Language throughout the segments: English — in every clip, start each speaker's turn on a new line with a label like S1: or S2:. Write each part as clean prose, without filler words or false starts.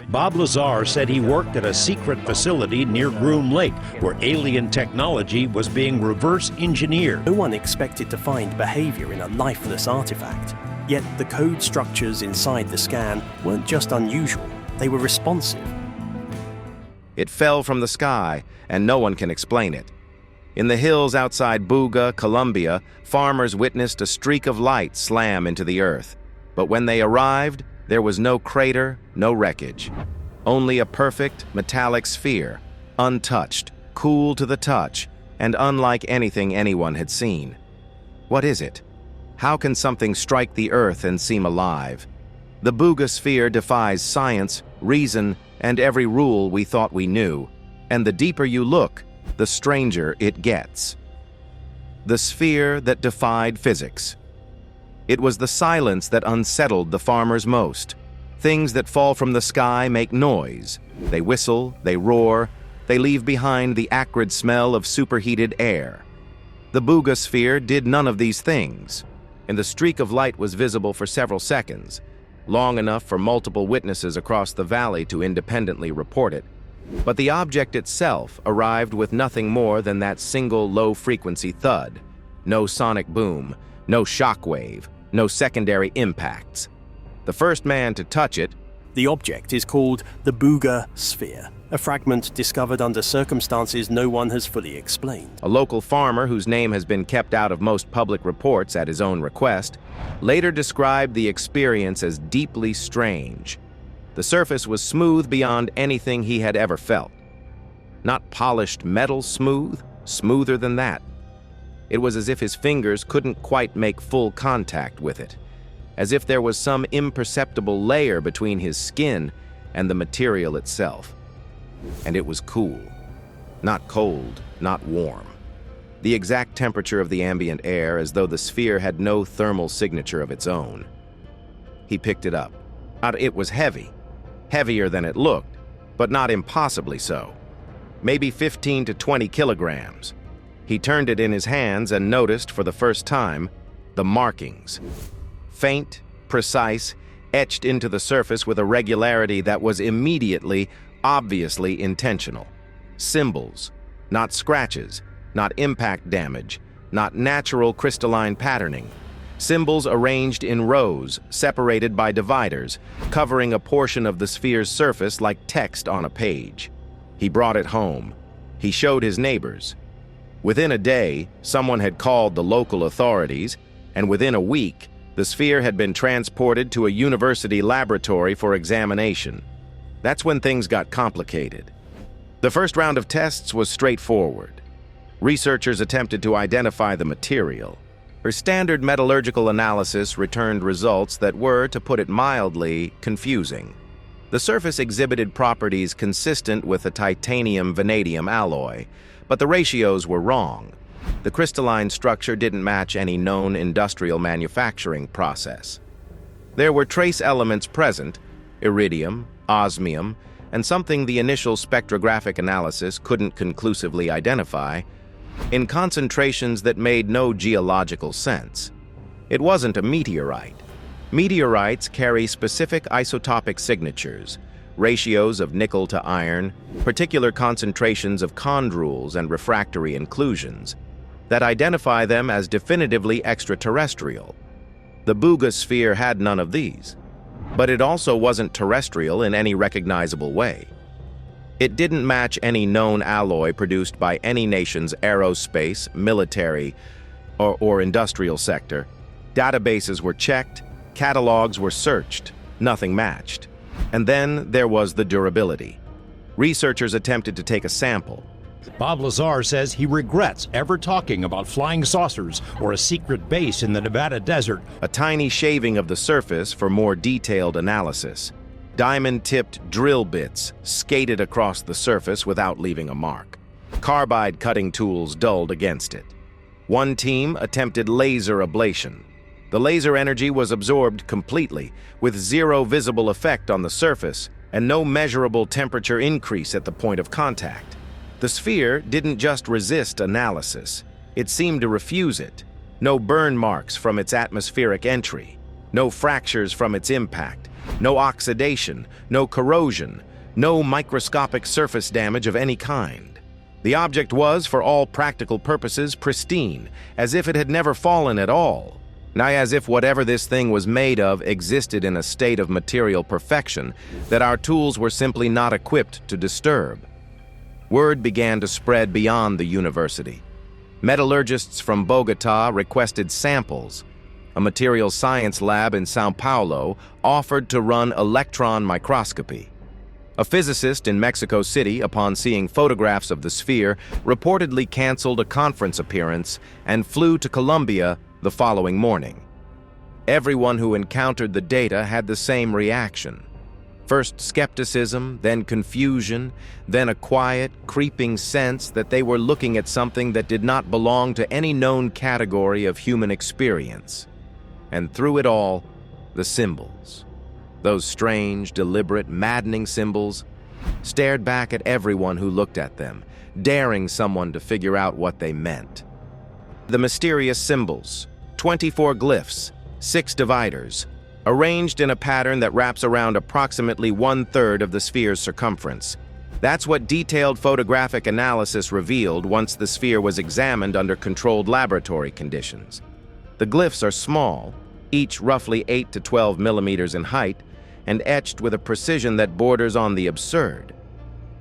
S1: Bob Lazar said he worked at a secret facility near Groom Lake where alien technology was being reverse engineered.
S2: No one expected to find behavior in a lifeless artifact. Yet the code structures inside the scan weren't just unusual, they were responsive.
S3: It fell from the sky, and no one can explain it. In the hills outside Buga, Colombia, farmers witnessed a streak of light slam into the earth. But when they arrived, there was no crater, no wreckage. Only a perfect, metallic sphere, untouched, cool to the touch, and unlike anything anyone had seen. What is it? How can something strike the earth and seem alive? The Buga Sphere defies science, reason, and every rule we thought we knew, and the deeper you look, the stranger it gets. The sphere that defied physics. It was the silence that unsettled the farmers most. Things that fall from the sky make noise. They whistle, they roar, they leave behind the acrid smell of superheated air. The Buga Sphere did none of these things, and the streak of light was visible for several seconds, long enough for multiple witnesses across the valley to independently report it. But the object itself arrived with nothing more than that single low-frequency thud. No sonic boom, no shockwave, no secondary impacts. The first man to touch it.
S2: The object is called the Buga Sphere, a fragment discovered under circumstances no one has fully explained.
S3: A local farmer, whose name has been kept out of most public reports at his own request, later described the experience as deeply strange. The surface was smooth beyond anything he had ever felt. Not polished metal smooth, smoother than that. It was as if his fingers couldn't quite make full contact with it, as if there was some imperceptible layer between his skin and the material itself. And it was cool. Not cold, not warm. The exact temperature of the ambient air, as though the sphere had no thermal signature of its own. He picked it up. It was heavy. Heavier than it looked, but not impossibly so. Maybe 15 to 20 kilograms. He turned it in his hands and noticed for the first time the markings. Faint, precise, etched into the surface with a regularity that was immediately, obviously intentional. Symbols, not scratches, not impact damage, not natural crystalline patterning. Symbols arranged in rows, separated by dividers, covering a portion of the sphere's surface like text on a page. He brought it home. He showed his neighbors. Within a day, someone had called the local authorities, and within a week, the sphere had been transported to a university laboratory for examination. That's when things got complicated. The first round of tests was straightforward. Researchers attempted to identify the material. Her standard metallurgical analysis returned results that were, to put it mildly, confusing. The surface exhibited properties consistent with a titanium-vanadium alloy, but the ratios were wrong. The crystalline structure didn't match any known industrial manufacturing process. There were trace elements present, iridium, osmium, and something the initial spectrographic analysis couldn't conclusively identify, in concentrations that made no geological sense. It wasn't a meteorite. Meteorites carry specific isotopic signatures, ratios of nickel to iron, particular concentrations of chondrules and refractory inclusions, that identify them as definitively extraterrestrial. The Buga Sphere had none of these, but it also wasn't terrestrial in any recognizable way. It didn't match any known alloy produced by any nation's aerospace, military, or industrial sector. Databases were checked, catalogs were searched, nothing matched. And then there was the durability. Researchers attempted to take a sample.
S1: Bob Lazar says he regrets ever talking about flying saucers or a secret base in the Nevada desert.
S3: A tiny shaving of the surface for more detailed analysis. Diamond-tipped drill bits skated across the surface without leaving a mark. Carbide cutting tools dulled against it. One team attempted laser ablation. The laser energy was absorbed completely, with zero visible effect on the surface and no measurable temperature increase at the point of contact. The sphere didn't just resist analysis, it seemed to refuse it. No burn marks from its atmospheric entry, no fractures from its impact, No oxidation, no corrosion, no microscopic surface damage of any kind. The object was, for all practical purposes, pristine, as if it had never fallen at all. Now, as if whatever this thing was made of existed in a state of material perfection that our tools were simply not equipped to disturb. Word began to spread beyond the university. Metallurgists from Bogota requested samples. A materials science lab in Sao Paulo offered to run electron microscopy. A physicist in Mexico City, upon seeing photographs of the sphere, reportedly canceled a conference appearance and flew to Colombia the following morning. Everyone who encountered the data had the same reaction. First skepticism, then confusion, then a quiet, creeping sense that they were looking at something that did not belong to any known category of human experience. And through it all, the symbols. Those strange, deliberate, maddening symbols stared back at everyone who looked at them, daring someone to figure out what they meant. The mysterious symbols, 24 glyphs, 6 dividers, arranged in a pattern that wraps around approximately 1/3 of the sphere's circumference. That's what detailed photographic analysis revealed once the sphere was examined under controlled laboratory conditions. The glyphs are small, each roughly 8 to 12 millimeters in height, and etched with a precision that borders on the absurd.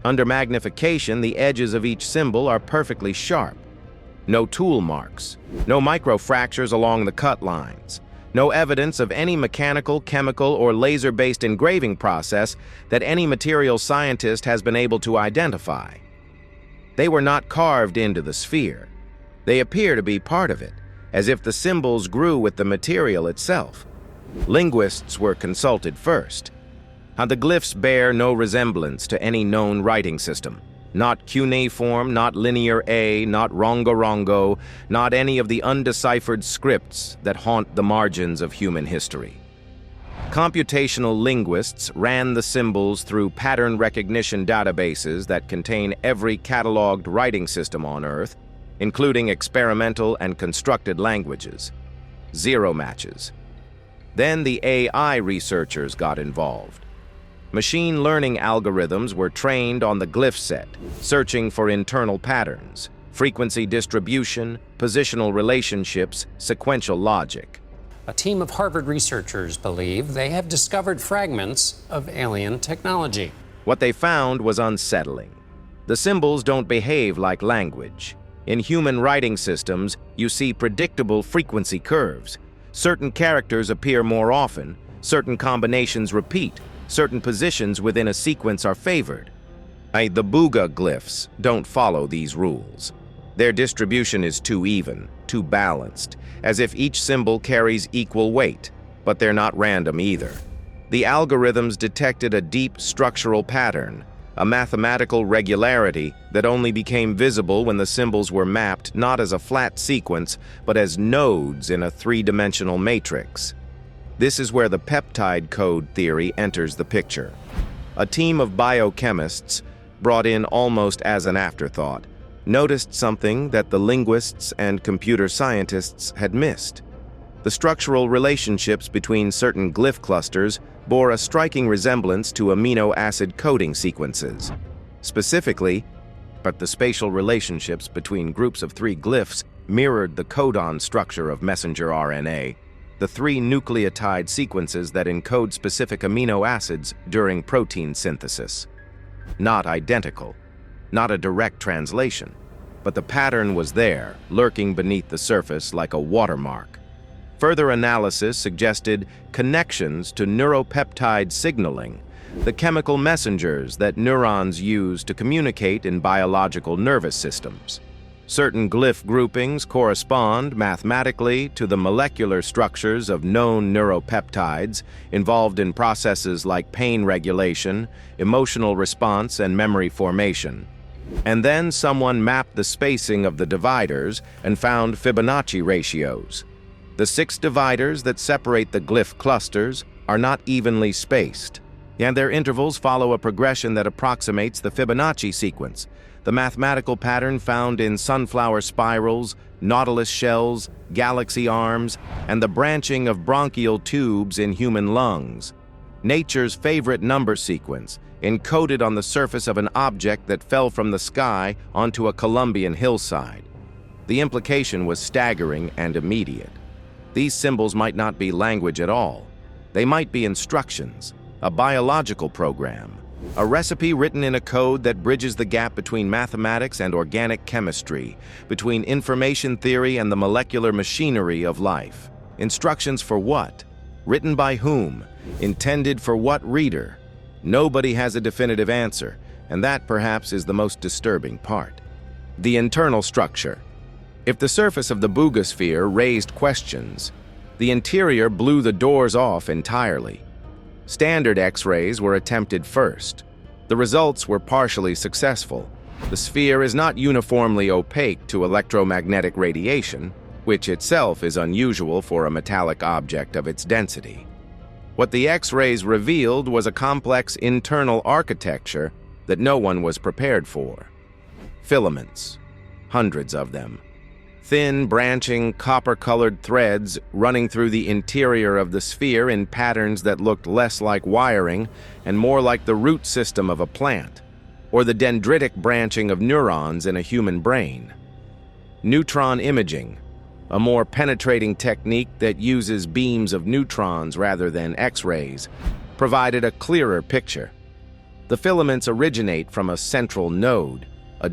S3: Under magnification, the edges of each symbol are perfectly sharp. No tool marks, no microfractures along the cut lines, no evidence of any mechanical, chemical, or laser-based engraving process that any material scientist has been able to identify. They were not carved into the sphere. They appear to be part of it, as if the symbols grew with the material itself. Linguists were consulted first. The glyphs bear no resemblance to any known writing system. Not cuneiform, not linear A, not rongo-rongo, not any of the undeciphered scripts that haunt the margins of human history. Computational linguists ran the symbols through pattern recognition databases that contain every cataloged writing system on Earth, including experimental and constructed languages. 0 matches. Then the AI researchers got involved. Machine learning algorithms were trained on the glyph set, searching for internal patterns, frequency distribution, positional relationships, sequential logic.
S4: A team of Harvard researchers believe they have discovered fragments of alien technology.
S3: What they found was unsettling. The symbols don't behave like language. In human writing systems, you see predictable frequency curves. Certain characters appear more often, certain combinations repeat, certain positions within a sequence are favored. The Buga glyphs don't follow these rules. Their distribution is too even, too balanced, as if each symbol carries equal weight, but they're not random either. The algorithms detected a deep structural pattern, a mathematical regularity that only became visible when the symbols were mapped not as a flat sequence, but as nodes in a 3-dimensional matrix. This is where the peptide code theory enters the picture. A team of biochemists, brought in almost as an afterthought, noticed something that the linguists and computer scientists had missed. The structural relationships between certain glyph clusters bore a striking resemblance to amino acid coding sequences. Specifically, but the spatial relationships between groups of 3 glyphs mirrored the codon structure of messenger RNA, the 3 nucleotide sequences that encode specific amino acids during protein synthesis. Not identical, not a direct translation, but the pattern was there, lurking beneath the surface like a watermark. Further analysis suggested connections to neuropeptide signaling, the chemical messengers that neurons use to communicate in biological nervous systems. Certain glyph groupings correspond mathematically to the molecular structures of known neuropeptides involved in processes like pain regulation, emotional response, and memory formation. And then someone mapped the spacing of the dividers and found Fibonacci ratios. The 6 dividers that separate the glyph clusters are not evenly spaced, and their intervals follow a progression that approximates the Fibonacci sequence, the mathematical pattern found in sunflower spirals, nautilus shells, galaxy arms, and the branching of bronchial tubes in human lungs. nature's favorite number sequence, encoded on the surface of an object that fell from the sky onto a Colombian hillside. The implication was staggering and immediate. These symbols might not be language at all. They might be instructions, a biological program, a recipe written in a code that bridges the gap between mathematics and organic chemistry, between information theory and the molecular machinery of life. Instructions for what? Written by whom? Intended for what reader? Nobody has a definitive answer, and that perhaps is the most disturbing part. The internal structure. If the surface of the Buga Sphere raised questions, the interior blew the doors off entirely. Standard X-rays were attempted first. The results were partially successful. The sphere is not uniformly opaque to electromagnetic radiation, which itself is unusual for a metallic object of its density. What the X-rays revealed was a complex internal architecture that no one was prepared for. Filaments, hundreds of them. Thin, branching, copper-colored threads running through the interior of the sphere in patterns that looked less like wiring and more like the root system of a plant, or the dendritic branching of neurons in a human brain. Neutron imaging, a more penetrating technique that uses beams of neutrons rather than X-rays, provided a clearer picture. The filaments originate from a central node, a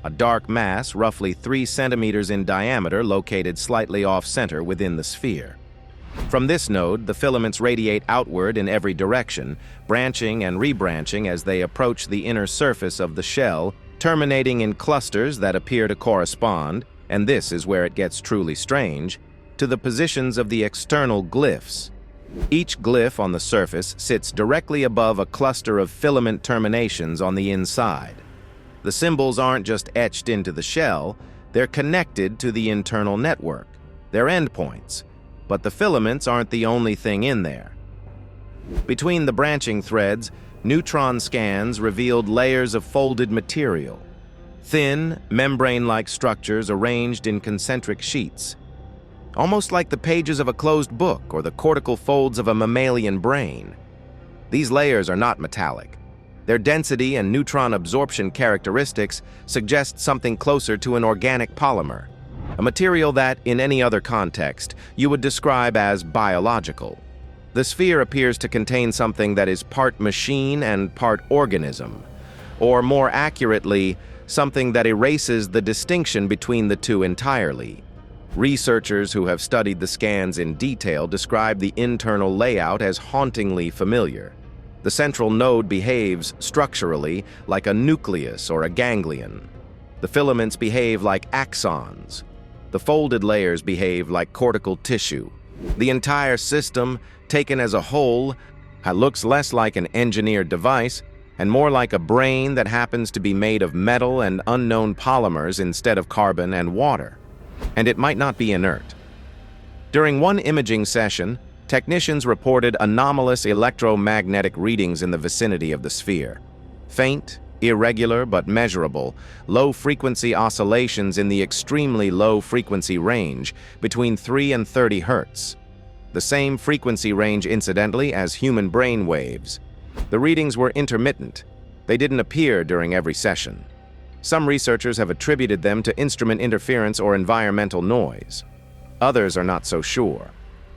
S3: dark mass roughly 3 centimeters in diameter located slightly off-center within the sphere. From this node, the filaments radiate outward in every direction, branching and rebranching as they approach the inner surface of the shell, terminating in clusters that appear to correspond, and this is where it gets truly strange, to the positions of the external glyphs. Each glyph on the surface sits directly above a cluster of filament terminations on the inside. The symbols aren't just etched into the shell, they're connected to the internal network. They're endpoints, but the filaments aren't the only thing in there. Between the branching threads, neutron scans revealed layers of folded material. Thin, membrane-like structures arranged in concentric sheets, almost like the pages of a closed book or the cortical folds of a mammalian brain. These layers are not metallic. Their density and neutron absorption characteristics suggest something closer to an organic polymer, a material that, in any other context, you would describe as biological. The sphere appears to contain something that is part machine and part organism, or more accurately, something that erases the distinction between the two entirely. Researchers who have studied the scans in detail describe the internal layout as hauntingly familiar. The central node behaves, structurally, like a nucleus or a ganglion. The filaments behave like axons. The folded layers behave like cortical tissue. The entire system, taken as a whole, looks less like an engineered device and more like a brain that happens to be made of metal and unknown polymers instead of carbon and water. And it might not be inert. During one imaging session, technicians reported anomalous electromagnetic readings in the vicinity of the sphere. Faint, irregular but measurable, low-frequency oscillations in the extremely low-frequency range, between 3 and 30 Hz. The same frequency range, incidentally, as human brain waves. The readings were intermittent. They didn't appear during every session. Some researchers have attributed them to instrument interference or environmental noise. Others are not so sure.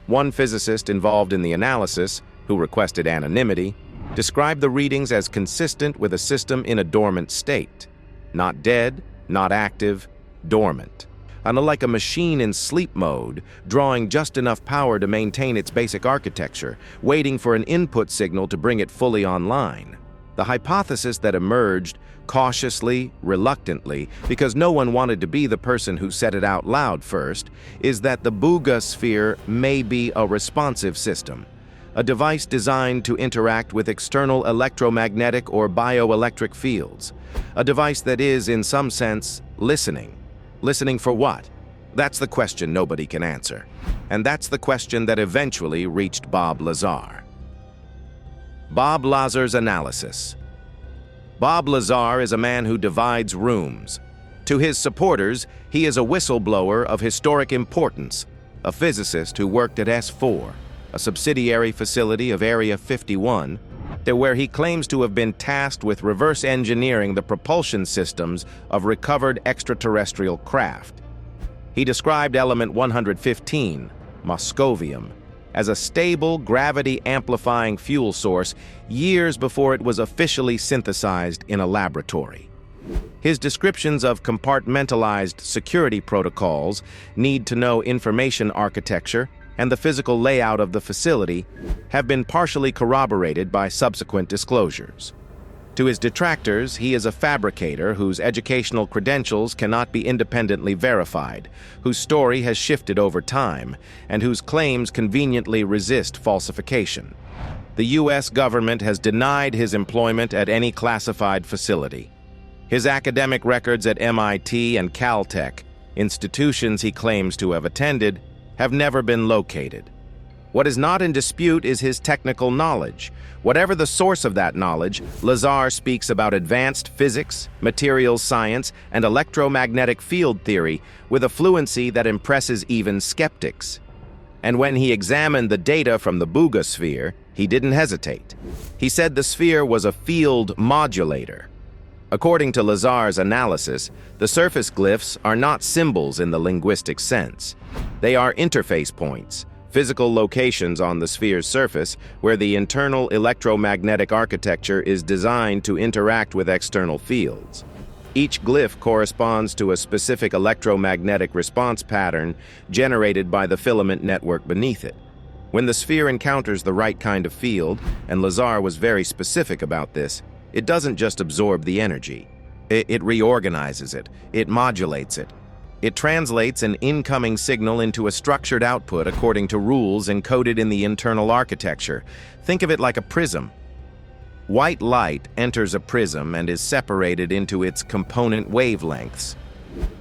S3: One physicist involved in the analysis, who requested anonymity, described the readings as consistent with a system in a dormant state. Not dead, not active, dormant. Unlike a machine in sleep mode, drawing just enough power to maintain its basic architecture, waiting for an input signal to bring it fully online. The hypothesis that emerged, cautiously, reluctantly, because no one wanted to be the person who said it out loud first, is that the Buga Sphere may be a responsive system, a device designed to interact with external electromagnetic or bioelectric fields, a device that is, in some sense, listening. Listening for what? That's the question nobody can answer. And that's the question that eventually reached Bob Lazar. Bob Lazar's analysis. Bob Lazar is a man who divides rooms. To his supporters, he is a whistleblower of historic importance, a physicist who worked at S4, a subsidiary facility of Area 51, where he claims to have been tasked with reverse engineering the propulsion systems of recovered extraterrestrial craft. He described element 115, moscovium, as a stable, gravity-amplifying fuel source years before it was officially synthesized in a laboratory. His descriptions of compartmentalized security protocols, need-to-know information architecture, and the physical layout of the facility have been partially corroborated by subsequent disclosures. To his detractors, he is a fabricator whose educational credentials cannot be independently verified, whose story has shifted over time, and whose claims conveniently resist falsification. The U.S. government has denied his employment at any classified facility. His academic records at MIT and Caltech, institutions he claims to have attended, have never been located. What is not in dispute is his technical knowledge. Whatever the source of that knowledge, Lazar speaks about advanced physics, materials science, and electromagnetic field theory with a fluency that impresses even skeptics. And when he examined the data from the Buga Sphere, he didn't hesitate. He said the sphere was a field modulator. According to Lazar's analysis, the surface glyphs are not symbols in the linguistic sense. They are interface points, physical locations on the sphere's surface where the internal electromagnetic architecture is designed to interact with external fields. Each glyph corresponds to a specific electromagnetic response pattern generated by the filament network beneath it. When the sphere encounters the right kind of field, and Lazar was very specific about this, it doesn't just absorb the energy. It reorganizes it. It modulates it. It translates an incoming signal into a structured output according to rules encoded in the internal architecture. Think of it like a prism. White light enters a prism and is separated into its component wavelengths.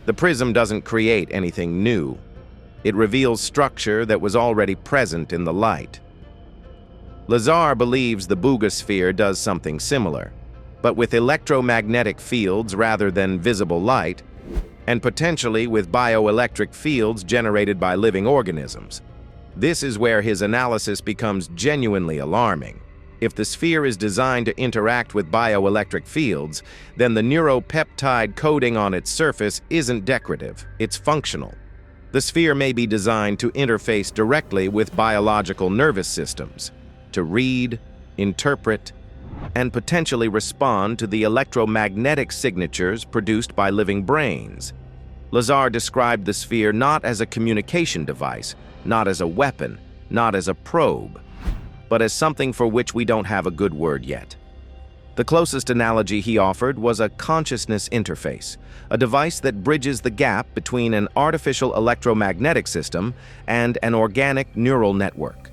S3: The prism doesn't create anything new. It reveals structure that was already present in the light. Lazar believes the Buga Sphere does something similar, but with electromagnetic fields rather than visible light, and potentially with bioelectric fields generated by living organisms. This is where his analysis becomes genuinely alarming. If the sphere is designed to interact with bioelectric fields, then the neuropeptide coating on its surface isn't decorative, it's functional. The sphere may be designed to interface directly with biological nervous systems, to read, interpret, and potentially respond to the electromagnetic signatures produced by living brains. Lazar described the sphere not as a communication device, not as a weapon, not as a probe, but as something for which we don't have a good word yet. The closest analogy he offered was a consciousness interface, a device that bridges the gap between an artificial electromagnetic system and an organic neural network,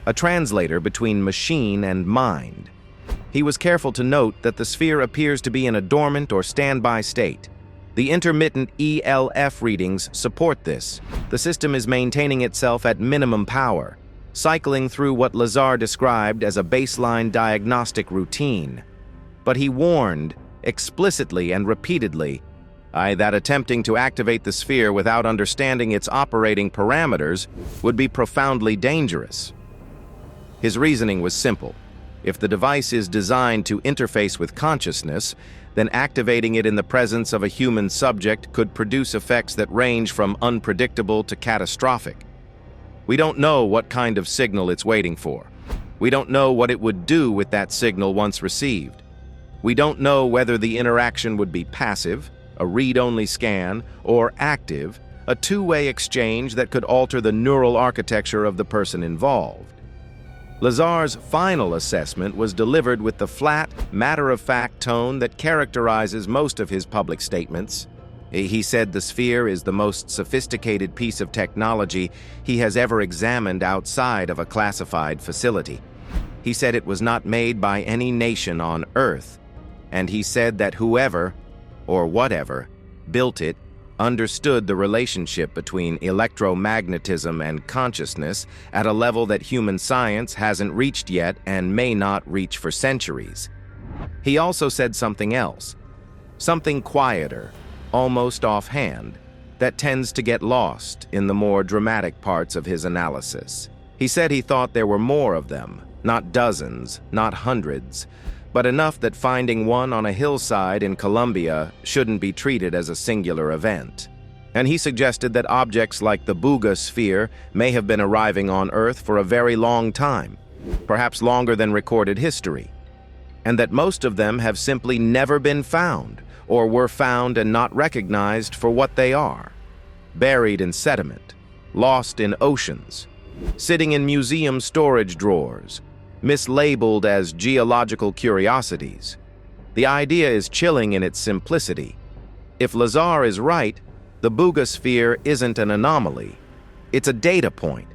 S3: a translator between machine and mind. He was careful to note that the sphere appears to be in a dormant or standby state. The intermittent ELF readings support this. The system is maintaining itself at minimum power, cycling through what Lazar described as a baseline diagnostic routine. But he warned, explicitly and repeatedly, that attempting to activate the sphere without understanding its operating parameters would be profoundly dangerous. His reasoning was simple. If the device is designed to interface with consciousness, then activating it in the presence of a human subject could produce effects that range from unpredictable to catastrophic. We don't know what kind of signal it's waiting for. We don't know what it would do with that signal once received. We don't know whether the interaction would be passive, a read-only scan, or active, a two-way exchange that could alter the neural architecture of the person involved. Lazar's final assessment was delivered with the flat, matter-of-fact tone that characterizes most of his public statements. He said the sphere is the most sophisticated piece of technology he has ever examined outside of a classified facility. He said it was not made by any nation on Earth, and he said that whoever, or whatever, built it understood the relationship between electromagnetism and consciousness at a level that human science hasn't reached yet and may not reach for centuries. He also said something else, something quieter, almost offhand, that tends to get lost in the more dramatic parts of his analysis. He said he thought there were more of them, not dozens, not hundreds, but enough that finding one on a hillside in Colombia shouldn't be treated as a singular event. And he suggested that objects like the Buga Sphere may have been arriving on Earth for a very long time, perhaps longer than recorded history, and that most of them have simply never been found, or were found and not recognized for what they are, buried in sediment, lost in oceans, sitting in museum storage drawers, mislabeled as geological curiosities. The idea is chilling in its simplicity. If Lazar is right, the Buga Sphere isn't an anomaly. It's a data point.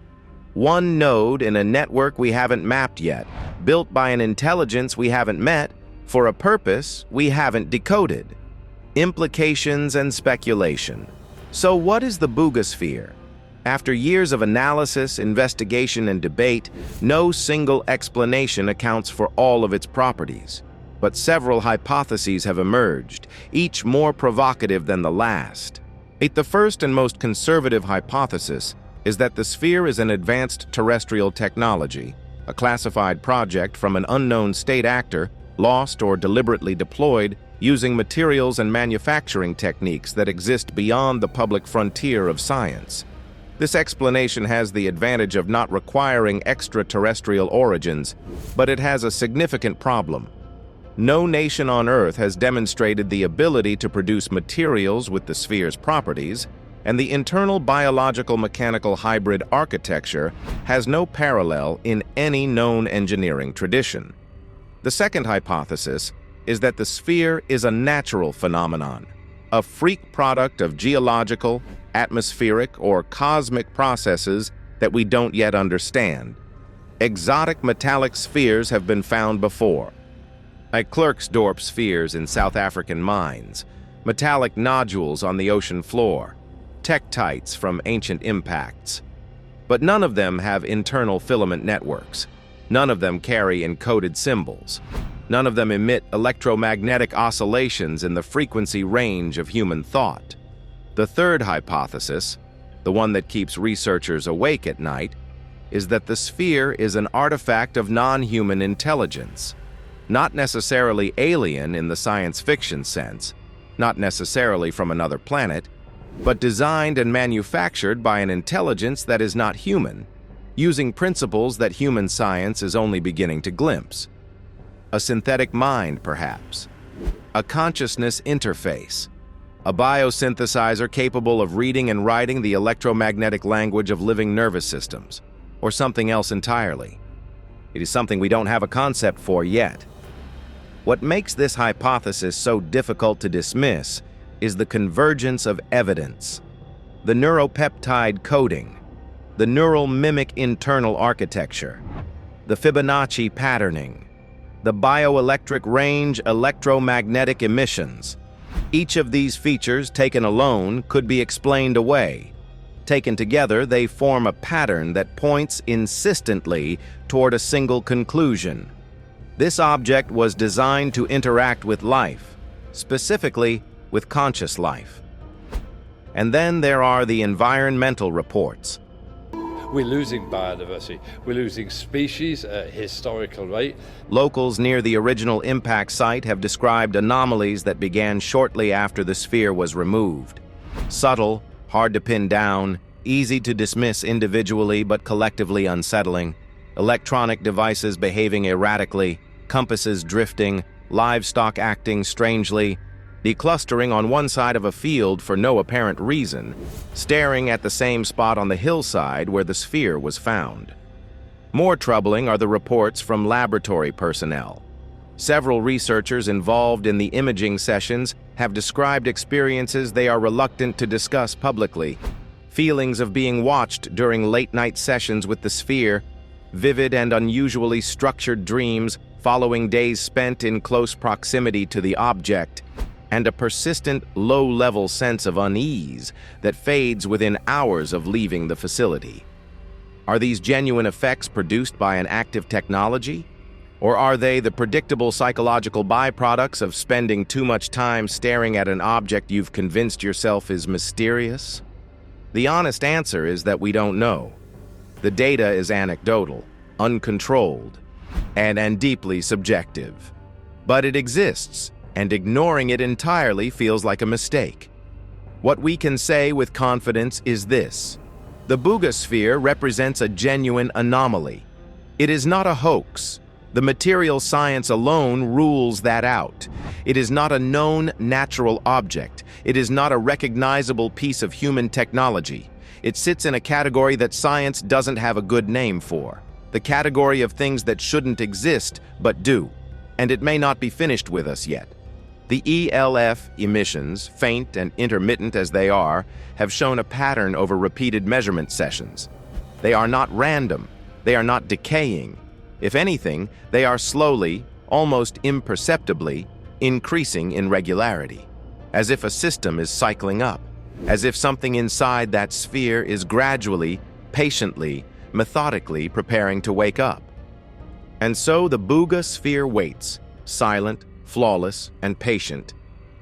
S3: One node in a network we haven't mapped yet, built by an intelligence we haven't met, for a purpose we haven't decoded. Implications and speculation. So what is the Buga Sphere? After years of analysis, investigation, and debate, no single explanation accounts for all of its properties. But several hypotheses have emerged, each more provocative than the last. The first and most conservative hypothesis is that the sphere is an advanced terrestrial technology, a classified project from an unknown state actor, lost or deliberately deployed using materials and manufacturing techniques that exist beyond the public frontier of science. This explanation has the advantage of not requiring extraterrestrial origins, but it has a significant problem. No nation on Earth has demonstrated the ability to produce materials with the sphere's properties, and the internal biological-mechanical hybrid architecture has no parallel in any known engineering tradition. The second hypothesis is that the sphere is a natural phenomenon, a freak product of geological, atmospheric, or cosmic processes that we don't yet understand. Exotic metallic spheres have been found before, like Klerksdorp spheres in South African mines, metallic nodules on the ocean floor, tektites from ancient impacts. But none of them have internal filament networks. None of them carry encoded symbols. None of them emit electromagnetic oscillations in the frequency range of human thought. The third hypothesis, the one that keeps researchers awake at night, is that the sphere is an artifact of non-human intelligence. Not necessarily alien in the science fiction sense, not necessarily from another planet, but designed and manufactured by an intelligence that is not human, using principles that human science is only beginning to glimpse. A synthetic mind, perhaps. A consciousness interface. A biosynthesizer capable of reading and writing the electromagnetic language of living nervous systems, or something else entirely. It is something we don't have a concept for yet. What makes this hypothesis so difficult to dismiss is the convergence of evidence. The neuropeptide coding, the neural mimic internal architecture, the Fibonacci patterning, the bioelectric range electromagnetic emissions. Each of these features, taken alone, could be explained away. Taken together, they form a pattern that points insistently toward a single conclusion. This object was designed to interact with life, specifically with conscious life. And then there are the environmental reports.
S5: We're losing biodiversity. We're losing species at a historical rate.
S3: Locals near the original impact site have described anomalies that began shortly after the sphere was removed. Subtle, hard to pin down, easy to dismiss individually but collectively unsettling. Electronic devices behaving erratically, compasses drifting, livestock acting strangely, declustering on one side of a field for no apparent reason, staring at the same spot on the hillside where the sphere was found. More troubling are the reports from laboratory personnel. Several researchers involved in the imaging sessions have described experiences they are reluctant to discuss publicly. Feelings of being watched during late-night sessions with the sphere, vivid and unusually structured dreams following days spent in close proximity to the object, and a persistent low-level sense of unease that fades within hours of leaving the facility. Are these genuine effects produced by an active technology? Or are they the predictable psychological byproducts of spending too much time staring at an object you've convinced yourself is mysterious? The honest answer is that we don't know. The data is anecdotal, uncontrolled, and deeply subjective. But it exists, and ignoring it entirely feels like a mistake. What we can say with confidence is this: the Buga Sphere represents a genuine anomaly. It is not a hoax. The material science alone rules that out. It is not a known natural object. It is not a recognizable piece of human technology. It sits in a category that science doesn't have a good name for. The category of things that shouldn't exist, but do. And it may not be finished with us yet. The ELF emissions, faint and intermittent as they are, have shown a pattern over repeated measurement sessions. They are not random. They are not decaying. If anything, they are slowly, almost imperceptibly, increasing in regularity, as if a system is cycling up, as if something inside that sphere is gradually, patiently, methodically preparing to wake up. And so the Buga Sphere waits, silent, flawless, and patient,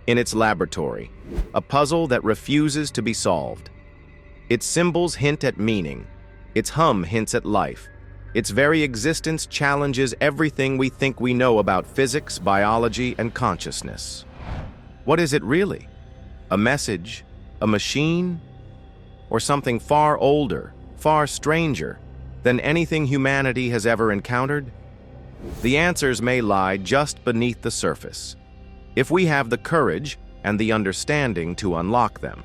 S3: in its laboratory, a puzzle that refuses to be solved. Its symbols hint at meaning. Its hum hints at life. Its very existence challenges everything we think we know about physics, biology, and consciousness. What is it really? A message? A machine? Or something far older, far stranger than anything humanity has ever encountered? The answers may lie just beneath the surface, if we have the courage and the understanding to unlock them.